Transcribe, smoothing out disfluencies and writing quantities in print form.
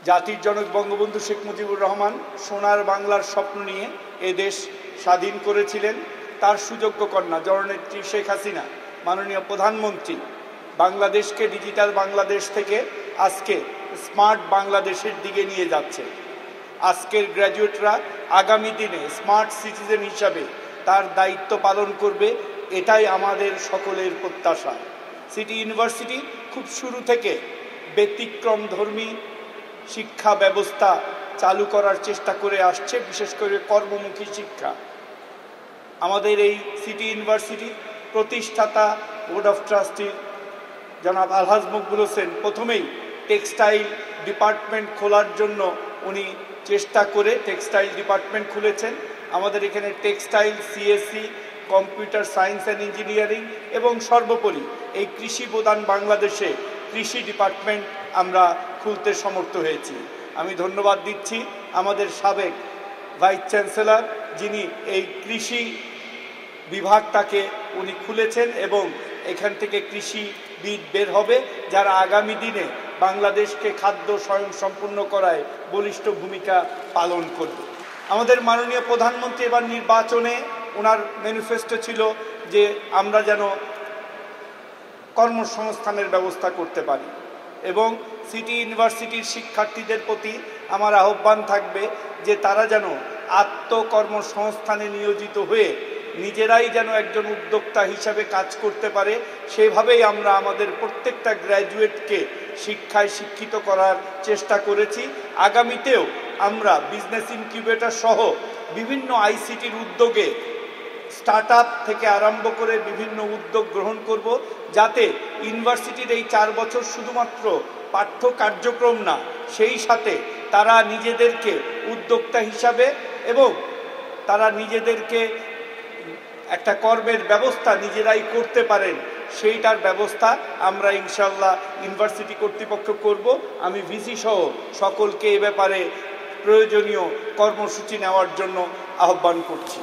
জাতির জনক বঙ্গবন্ধু শেখ মুজিবুর রহমান সোনার বাংলার স্বপ্ন নিয়ে এ দেশ স্বাধীন করেছিলেন। তার সুযোগ্য কন্যা জননেত্রী শেখ হাসিনা, মাননীয় প্রধানমন্ত্রী, বাংলাদেশকে ডিজিটাল বাংলাদেশ থেকে আজকে স্মার্ট বাংলাদেশের দিকে নিয়ে যাচ্ছে। আজকের গ্র্যাজুয়েটরা আগামী দিনে স্মার্ট সিটিজেন হিসাবে তার দায়িত্ব পালন করবে, এটাই আমাদের সকলের প্রত্যাশা। সিটি ইউনিভার্সিটি খুব শুরু থেকে ব্যতিক্রমধর্মী শিক্ষা ব্যবস্থা চালু করার চেষ্টা করে আসছে, বিশেষ করে কর্মমুখী শিক্ষা। আমাদের এই সিটি ইউনিভার্সিটি প্রতিষ্ঠাতা বোর্ড অফ ট্রাস্টি জনাব আলহাজ মকবুল হোসেন প্রথমেই টেক্সটাইল ডিপার্টমেন্ট খোলার জন্য উনি চেষ্টা করে টেক্সটাইল ডিপার্টমেন্ট খুলেছেন। আমাদের এখানে textile, CSC, computer science and engineering এবং সর্বোপরি এই কৃষি প্রধান বাংলাদেশে কৃষি ডিপার্টমেন্ট আমরা খুলতে সমর্থ হয়েছি। আমি ধন্যবাদ দিচ্ছি আমাদের সাবেক ভাইস চ্যান্সেলর, যিনি এই কৃষি বিভাগটাকে উনি খুলেছেন এবং এখান থেকে কৃষিবিদ বের হবে, যারা আগামী দিনে বাংলাদেশকে খাদ্য স্বয়ংসম্পূর্ণ করায় বলিষ্ঠ ভূমিকা পালন করবে। আমাদের মাননীয় প্রধানমন্ত্রী এবার নির্বাচনে ওনার ম্যানিফেস্টো ছিল যে আমরা যেন কর্মসংস্থানের ব্যবস্থা করতে পারি এবং সিটি ইউনিভার্সিটির শিক্ষার্থীদের প্রতি আমার আহ্বান থাকবে যে তারা যেন আত্মকর্মসংস্থানে নিয়োজিত হয়ে নিজেরাই যেন একজন উদ্যোক্তা হিসাবে কাজ করতে পারে। সেভাবেই আমরা আমাদের প্রত্যেকটা গ্র্যাজুয়েটকে শিক্ষায় শিক্ষিত করার চেষ্টা করেছি। আগামীতেও আমরা বিজনেস ইনকিউবেটর সহ বিভিন্ন আইসিটির উদ্যোগে স্টার্টআপ থেকে আরম্ভ করে বিভিন্ন উদ্যোগ গ্রহণ করব, যাতে ইউনিভার্সিটির এই 4 বছর শুধুমাত্র পাঠ্য কার্যক্রম না, সেই সাথে তারা নিজেদেরকে উদ্যোক্তা হিসাবে এবং তারা নিজেদেরকে একটা কর্মের ব্যবস্থা নিজেরাই করতে পারেন, সেইটার ব্যবস্থা আমরা ইনশাল্লাহ ইউনিভার্সিটি কর্তৃপক্ষ করব। আমি ভিসি সহ সকলকে এ ব্যাপারে প্রয়োজনীয় কর্মসূচি নেওয়ার জন্য আহ্বান করছি।